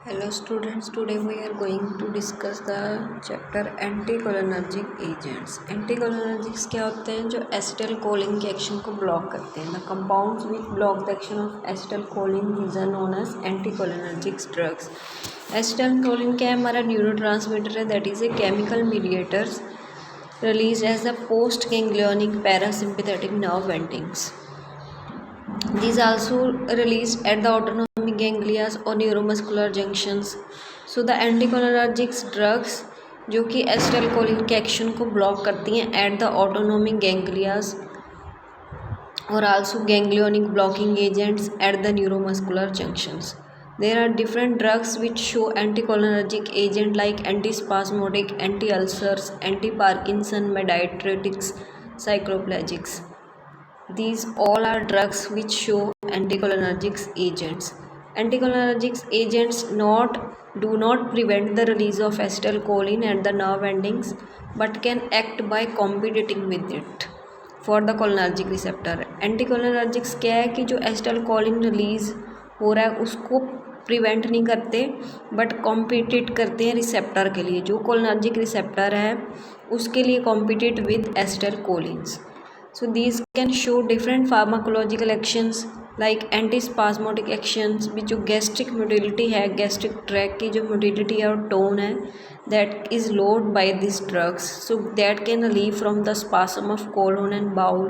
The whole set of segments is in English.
Hello students, today we are going to discuss the chapter anticholinergic agents. Anticholinergics क्या होते हैं? जो acetylcholine के एक्शन को ब्लॉक करते हैं। The compounds which block the action of acetylcholine these are known as anticholinergics drugs. Acetylcholine क्या है? हमारा न्यूरोट्रांसमीटर है, that is a chemical mediators release as the post ganglionic parasympathetic nerve endings. These also released at the autonomic ganglia or neuromuscular junctions. So the anticholinergic drugs जो कि acetylcholine के action को block करती हैं at the autonomic ganglia और also ganglionic blocking agents at the neuromuscular junctions. There are different drugs which show anticholinergic agent like antispasmodic, anti-ulcers, anti-Parkinson, mediatrix, cycloplegics. These all are drugs which show anticholinergic agents. Anticholinergic agents do not prevent the release of acetylcholine at the nerve endings but can act by competing with it for the cholinergic receptor. Anticholinergics क्या है कि जो acetylcholine release हो रहा है उसको prevent नहीं करते बट कॉम्पिटिट करते हैं रिसेप्टर के लिए। जो कोलिनर्जिक रिसेप्टर है उसके लिए compete with acetylcholines. So these can show different pharmacological actions like antispasmodic actions भी जो गैस्ट्रिक मोटिलिटी है, गैस्ट्रिक ट्रैक की जो मोटिलिटी और टोन है that is lowered by these drugs, so that can relieve from the spasm of colon and bowel.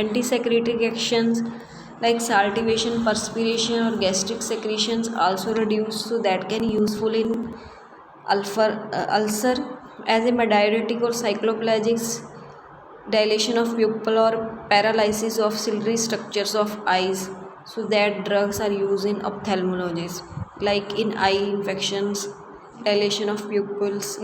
Antisecretory actions like salivation, perspiration or gastric secretions also reduce, so that can useful in ulcer as a diuretic or cycloplegics, dilation of pupil or paralysis of ciliary structures of eyes, so that drugs are used in ophthalmology like in eye infections, dilation of pupils.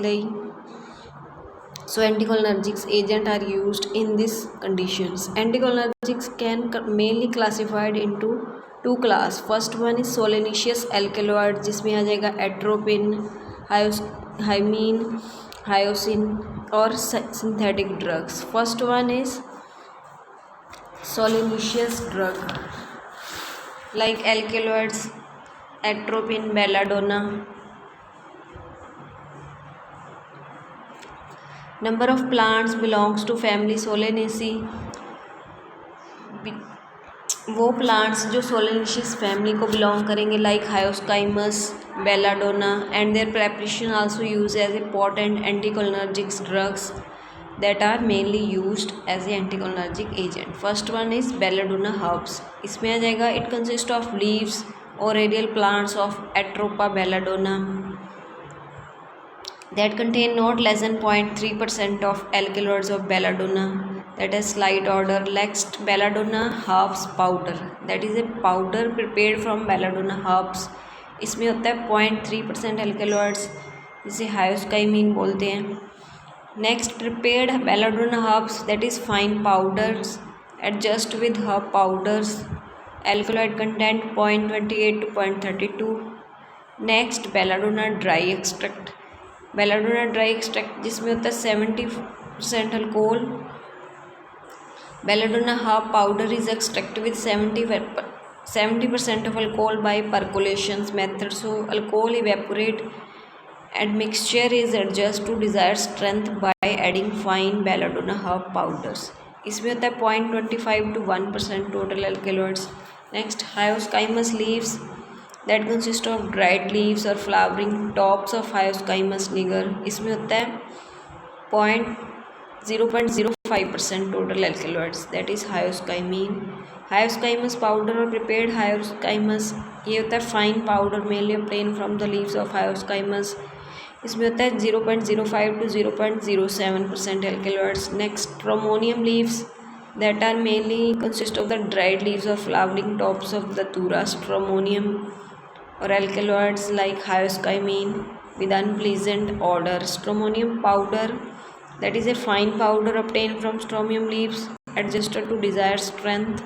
So anticholinergic agents are used in these conditions. Anticholinergics can mainly classified into two class. First one is solanaceous alkaloid जिसमें आ जाएगा atropine, हाइमीन, hyoscine और synthetic drugs. First one is solanaceous drug like alkaloids, atropine, belladonna. Number of plants belongs to family Solanaceae. वो plants जो solanaceous family को belong करेंगे like hyoscyamus, belladonna and their preparation also use as a potent anticholinergic drugs that are mainly used as a anticholinergic agent. First one is belladonna herbs. इसमें आ जाएगा it consists of leaves or radial plants of Atropa belladonna that contain not less than 0.3% of alkaloids of belladonna, that is slight order. Next, belladonna herbs powder, that is a powder prepared from belladonna herbs. इसमें होता है 0.3% alkaloids जिसे हायोस्काइमीन बोलते हैं. Next, prepared belladonna herbs, that is fine powders. Adjust with herb powders. Alkaloid content 0.28 to 0.32. Next, belladonna dry extract. Belladonna dry extract जिसमें होता है 70% alcohol. Belladonna herb powder is extracted with 70% of alcohol by percolation method. So alcohol evaporate and mixture is adjusted to desired strength by adding fine belladonna herb powders. इसमें होता है 0.25 to 1% total alkaloids. Next, hyoscyamus leaves, that consist of dried leaves or flowering tops of hyoscyamus niger. इसमें होता है 0.05% total alkaloids, that is hyoscyamine. Hyoscyamus powder or prepared hyoscyamus, ये होता है fine powder mainly obtained from the leaves of hyoscyamus. इसमें होता है 0.05 to 0.07% alkaloids. Next, stramonium leaves, that are mainly consist of the dried leaves or flowering tops of the datura. Stramonium or alkaloids like hyoscyamine with unpleasant odor. Stramonium powder, that is a fine powder obtained from stramonium leaves adjusted to desired strength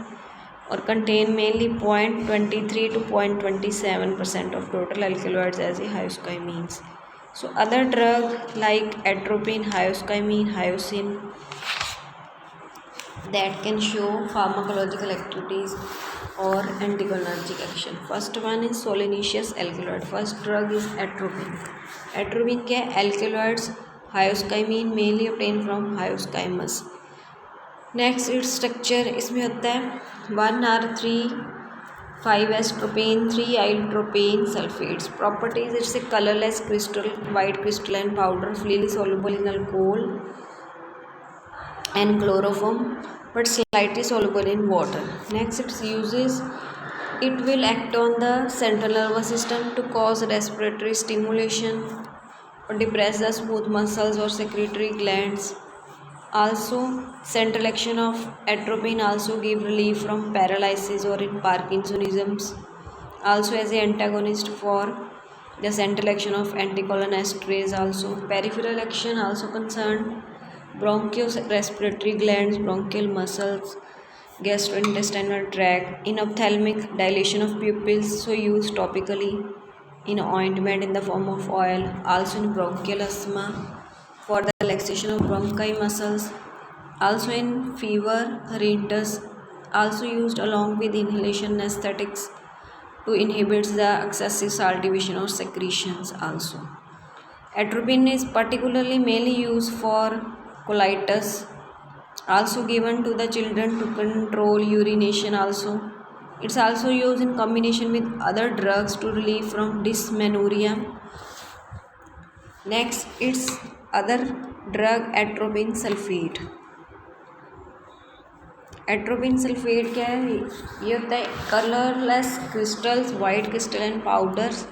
or contain mainly 0.23 to 0.27% of total alkaloids as a hyoscyamines. So other drug like atropine, hyoscyamine, hyoscine, that can show pharmacological activities और anticholinergic action. First one is solanaceous alkaloid. First drug is atropine. Atropine क्या है? Alkaloids hyoscyamine mainly obtain from hyoscyamus. Next its structure इसमें होता है 1R3 5S-tropane 3-iodropane sulfates. Properties, it's a colorless crystal, white crystalline powder, freely soluble in alcohol and chloroform, but slightly soluble in water. Next, its uses, it will act on the central nervous system to cause respiratory stimulation or depress the smooth muscles or secretory glands. Also, central action of atropine also give relief from paralysis or in Parkinsonisms. Also, as an antagonist for the central action of anticholinesterase. Also, peripheral action also concerned bronchorespiratory glands, bronchial muscles, gastrointestinal tract. In ophthalmic, dilation of pupils, so used topically in ointment in the form of oil. Also, in bronchial asthma, for the relaxation of bronchi muscles. Also in fever, rhinitis, also used along with inhalation anesthetics to inhibit the excessive salivation or secretions. Also, atropine is particularly mainly used for colitis, also given to the children to control urination. Also, it's also used in combination with other drugs to relieve from dysmenorrhea. Next, it's other drug atropine sulfate. Atropine sulphate क्या है? ये होता है colourless crystals, white crystalline powders,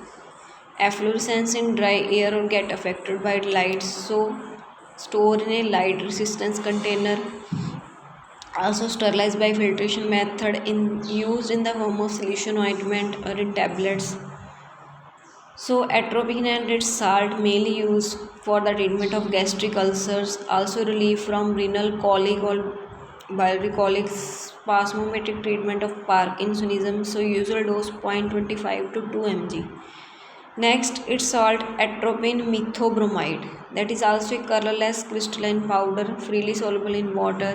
efflorescence in dry air और get affected by light, so store in a light resistance container. Also sterilized by filtration method used in the form of solution ointment or in tablets. So atropine and its salt mainly used for the treatment of gastric ulcers, also relief from renal colic or biliary colic, spasmodic treatment of Parkinsonism. So usual dose 0.25 to 2 mg. Next, it's salt atropine methobromide. That is also a colorless crystalline powder, freely soluble in water,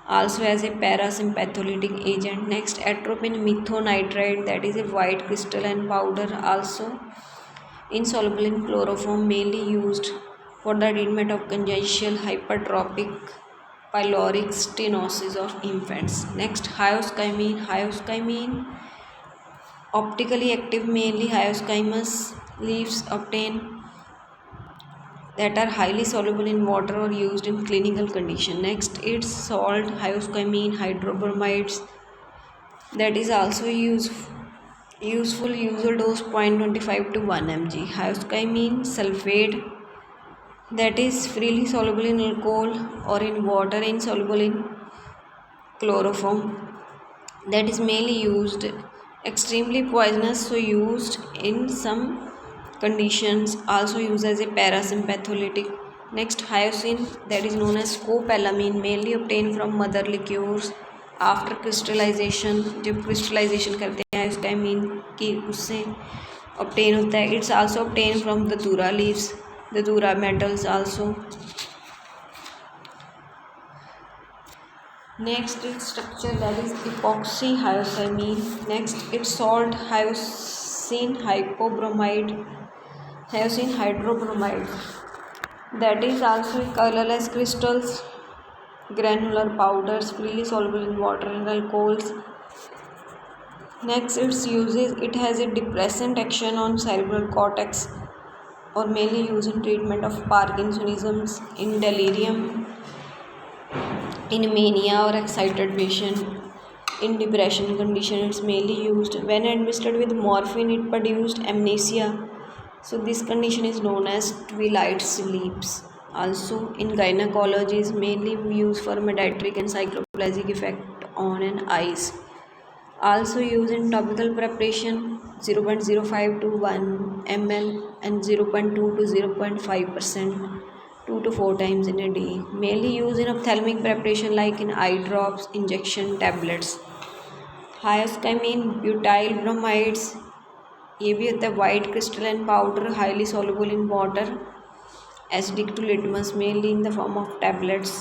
also as a parasympatholytic agent. Next, atropine methonitrate. That is a white crystalline powder, also insoluble in chloroform, mainly used for the treatment of congenital hypertrophic pyloric stenosis of infants. Next, hyoscyamine. Hyoscyamine, optically active, mainly hyoscyamus leaves obtained that are highly soluble in water or used in clinical condition. Next, it's salt hyoscyamine hydrobromides. That is also useful, usual dose 0.25 to 1 mg. Hyoscyamine sulfate, that is freely soluble in alcohol or in water, insoluble in chloroform. That is mainly used, extremely poisonous, so used in some conditions, also used as a parasympatholytic. Next, hyoscine, that is known as scopolamine, mainly obtained from mother liqueurs after crystallisation. जब crystallisation करते हैं hyoscyamine की, उससे obtain होता है. It's also obtain from datura leaves, datura metals also. Next its structure, that is epoxy hyoscyamine. Next its salt hyoscine hypobromide, hyoscine hydrobromide. That is also colourless crystals, granular powders, freely soluble in water and alcohols. Next, its uses, it has a depressant action on cerebral cortex or mainly used in treatment of Parkinsonisms, in delirium, in mania or excited patient, in depression condition. It's mainly used when administered with morphine. It produced amnesia, so this condition is known as twilight sleeps. Also in gynecology is mainly used for mediatric and cycloplegic effect on an eyes. Also used in topical preparation 0.05 to 1 ml and 0.2 to 0.5%, 2 to 4 times in a day. Mainly used in ophthalmic preparation like in eye drops, injection, tablets. Hyoscyamine butyl bromides, ये भी होता है white crystalline powder, highly soluble in water, acidic to litmus, mainly in the form of tablets.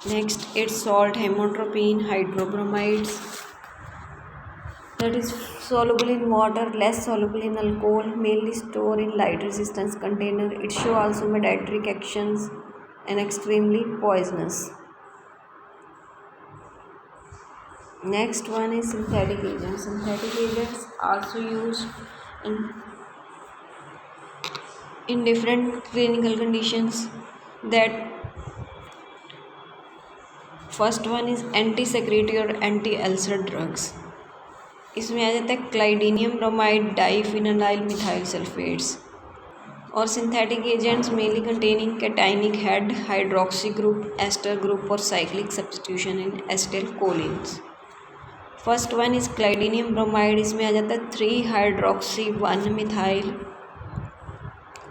Next, it's salt hemotropine hydrobromides. that is soluble in water, less soluble in alcohol, mainly stored in light resistance container. It show also mediatoric actions and extremely poisonous. Next one is synthetic agents. Synthetic agents also used in different clinical conditions. That first one is anti secretory और anti ulcer drugs. इसमें आ जाता है clidinium bromide, diphenyl methyl sulphates. और synthetic agents mainly containing cationic head, hydroxy group, ester group और cyclic substitution in acetylcholines. First one is clidinium bromide. इसमें आ जाता है 3 hydroxy 1 methyl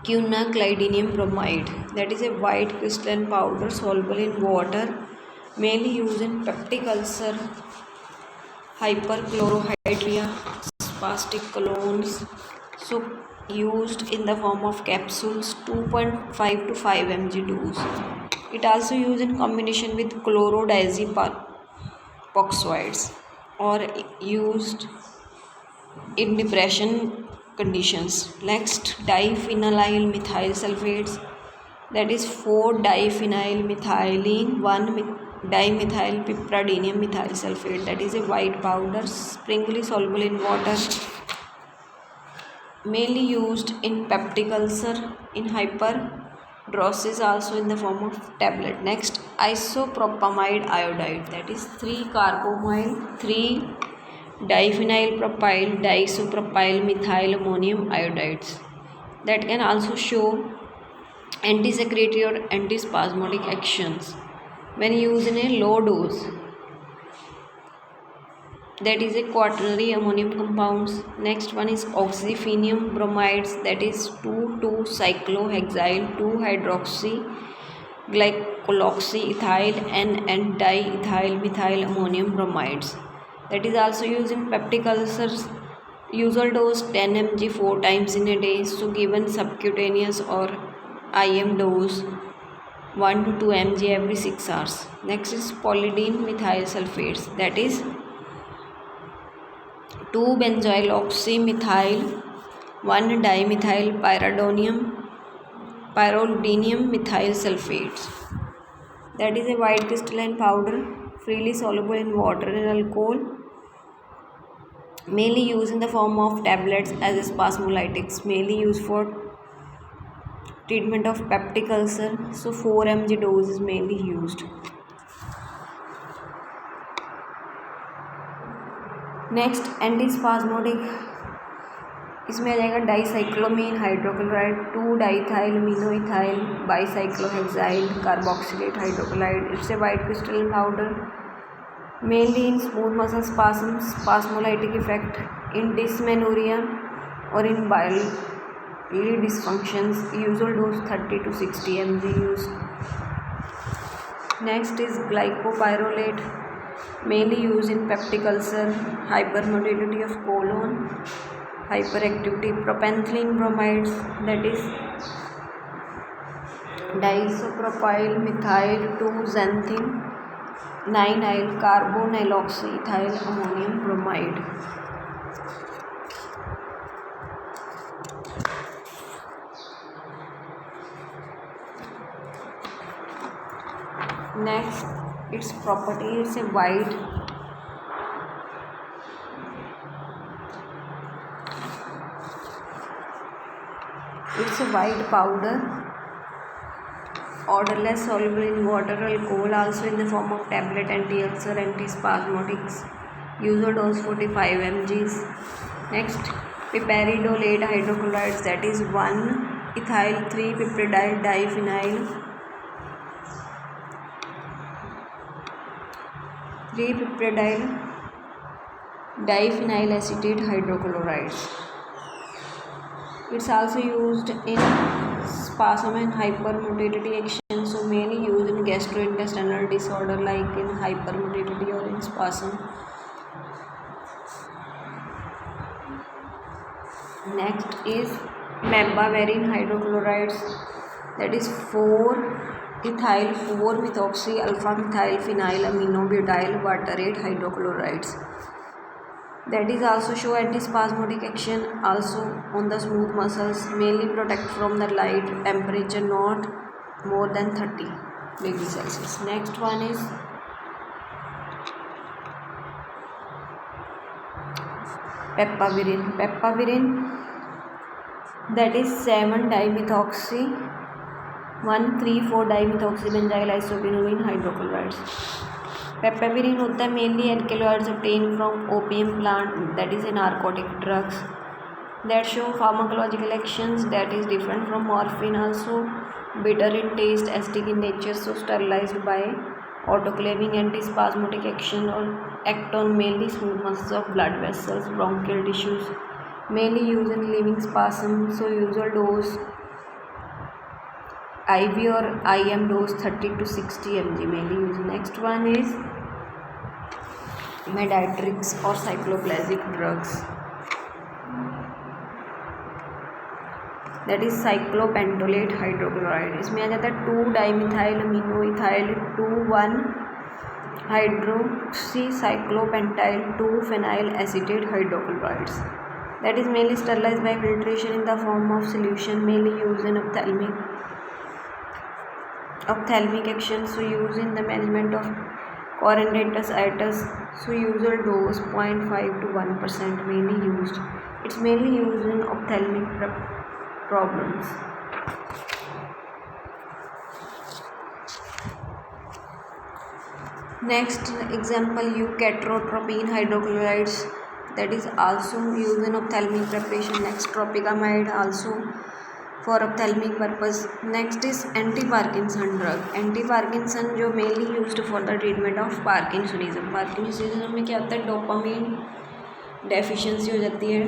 quinuclidinium bromide. That is a white crystalline powder soluble in water, mainly used in peptic ulcer, hyperchlorhydria, spastic colons. So used in the form of capsules, 2.5 to 5 mg dose. It also used in combination with chlorodiazepoxoids or used in depression conditions. Next, diphenyl methyl sulfates. That is 4-diphenyl methylene 1-dimethyl piperidinium methyl sulfate. That is a white powder, springly soluble in water, mainly used in peptic ulcer, in hyperdrosis, also in the form of tablet. Next, isopropamide iodide. That is 3-carbamyl 3-diphenyl propyl diisopropyl methyl ammonium iodides. That can also show anti-secretory or antispasmodic actions when used in a low dose. That is a quaternary ammonium compounds. Next one is oxyphenium bromides. That is 2,2-cyclohexyl 2-hydroxy glycoloxyethyl and diethyl methyl ammonium bromides. That is also used in peptic ulcers. Usual dose 10 mg 4 times in a day. So given subcutaneous or IM dose 1 to 2 mg every 6 hours. Next is polydine methyl sulfates. That is 2-benzoyloxymethyl 1-dimethyl pyridinium methyl sulfates. That is a white crystalline powder, freely soluble in water and alcohol, mainly used in the form of tablets as spasmolytics, mainly used for treatment of peptic ulcer. So 4 mg dose is mainly used. Next antispasmodic. इसमें आ जाएगा dicyclomine hydrochloride two diethylaminoethyl bicyclohexyl carboxylate hydrochloride. It's a white crystalline powder, mainly in smooth muscle spasms, spasmolytic effect in dysmenorrhea or in biliary dysfunctions. Usual dose 30 to 60 mg used. Next is glycopyrrolate, mainly used in peptic ulcer, hypermotility of colon, hyperactivity. Propanthenol bromides. That is diisopropyl methyl 2-xanthine 9-yl carbonyloxyethyl ammonium bromide. Next, its property is a white powder, odorless, soluble in water, alcohol, also in the form of tablet, anti-ulcer, antispasmodics. Usual dose 45 mg. Next, piperidolate hydrochlorides. That is 1-ethyl 3-piperidine diphenyl 3-piperidine diphenyl acetate hydrochlorides. It's also used in spasm and hypermotility action. So mainly used in gastrointestinal disorder like in hypermotility or in spasm. Next is mebaverine hydrochlorides. That is 4-ethyl 4-methoxy alpha methyl phenyl aminobutyl waterate hydrochlorides. that is also show antispasmodic action also on the smooth muscles, mainly protect from the light, temperature not more than 30 degrees Celsius. Next one is Papaverine, that is 7-dimethoxy 1,3,4-dimethoxybenzyl isoquinoline hydrochlorides. Papaverine होता है mainly alkaloids obtained from opium plant, that is a narcotic drugs that show pharmacological actions that is different from morphine, also bitter in taste, acidic in nature, so sterilized by autoclaving, antispasmodic action or act on mainly smooth muscles of blood vessels, bronchial tissues, mainly used in relieving spasm, so usual dose IV or IM dose 30 to 60 mg mainly used. Next one is Mediatrix or cycloplegic drugs, that is cyclopentolate hydrochloride. इसमें आ जाता है 2-dimethylaminoethyl 2,1-hydroxycyclopentyl 2-phenyl acetate hydrochlorides, that is mainly sterilized by filtration in the form of solution, mainly used in ophthalmic action, so used in the management of choroiditis itis, so usual dose 0.5 to 1% mainly used. It's mainly used in ophthalmic problems. Next example, eucatrotropine hydrochlorides, that is also used in ophthalmic preparation. Next tropicamide, also for ophthalmic purpose. Next is anti-Parkinson drug. Anti-Parkinson जो mainly used for the treatment of Parkinsonism. Parkinsonism में क्या होता है, dopamine deficiency हो जाती है,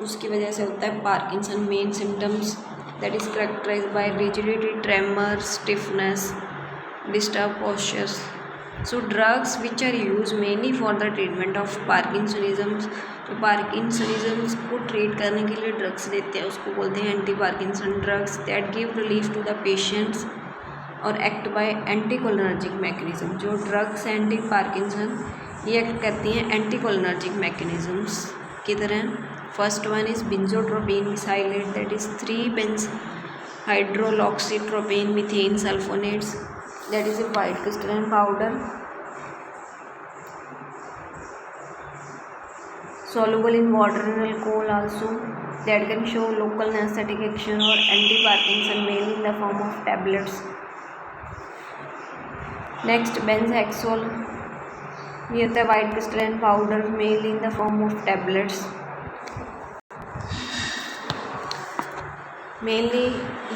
उसकी वजह से होता है Parkinson. Main symptoms that is characterized by rigidity, tremor, stiffness, disturbed postures. So drugs which are used mainly for the treatment of Parkinsonism, तो पार्किंसनिज्म को ट्रीट करने के लिए ड्रग्स देते हैं, उसको बोलते हैं anti Parkinson drugs, that give relief to the patients और एक्ट बाय एंटीकोलिनर्जिक मैकेनिज्म. जो ड्रग्स एंटी पार्किंसन ये एक्ट करती हैं एंटीकोलिनर्जिक मैकेनिज्म्स की तरह. First one is benztropine methylate, that is 3-benz-hydroxytropine methane sulfonates, that is a white crystalline powder soluble in water and alcohol also, that can show local anesthetic action or anti-Parkinson mainly in the form of tablets. Next benzhexol, ये होता है white crystalline powder mainly in the form of tablets, mainly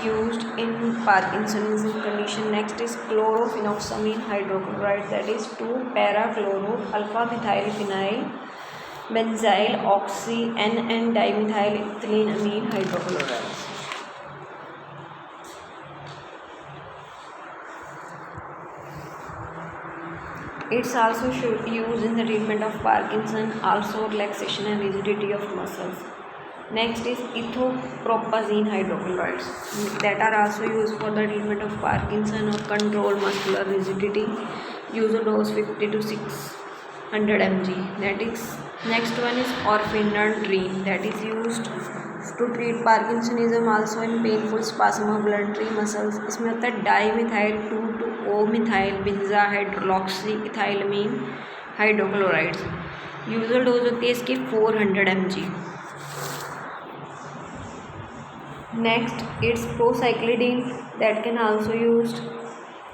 used in Parkinsonism condition. Next is chlorophenoxamine hydrochloride, that is 2-para-chloro-alpha-methylphenyl benzyl oxy N-dimethylethylenamine hydrochlorides. It's also used in the treatment of Parkinson, also relaxation and rigidity of muscles. Next is ethopropazine hydrochlorides, that are also used for the treatment of Parkinson or control muscular rigidity. Usual dose 50 to 600 mg. That is next one is orphanadrine, that is used to treat Parkinsonism, also in painful spasm of voluntary muscles. इसमें होता है dimethyl 2,2-O-methyl benzahydroxyethylamine hydrochlorides. Usual dose होती है इसकी 400 mg. Next it's procyclidine, that can also used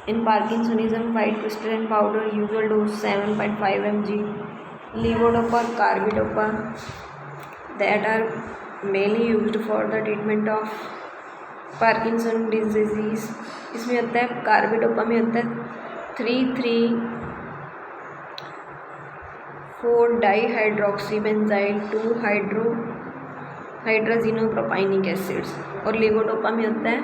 in Parkinsonism, white crystalline powder, usual dose 7.5 mg. Levodopa, carbidopa, that are mainly used for the treatment of Parkinson disease. इसमें होता है carbidopa में होता है 3,3,4-dihydroxybenzyl 2-hydrazinopropionic acids, और levodopa में होता है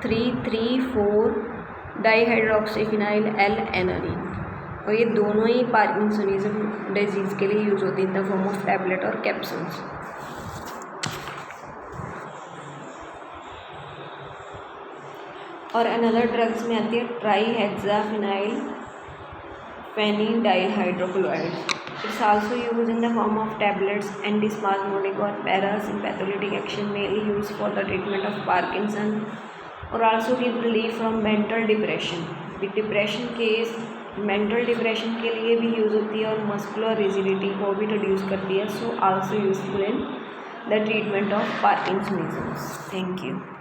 3,3,4-dihydroxyphenyl L-alanine, और ये दोनों ही पार्किंसोनिज्म डिजीज़ के लिए यूज होती है in the form of tablet और कैप्सूल्स. और अनदर ड्रग्स में आती है ट्राईहेक्साफिनाइल फेनिडाइल hydrochloride. It's also used in the form of tablets, antispasmodic or parasympathetic action, mainly used for the treatment of Parkinson, और also give relief from mental depression. Depression case mental depression के लिए भी use होती है और muscular rigidity को भी reduce करती है. So also useful in the treatment of parkinsonism. Thank you.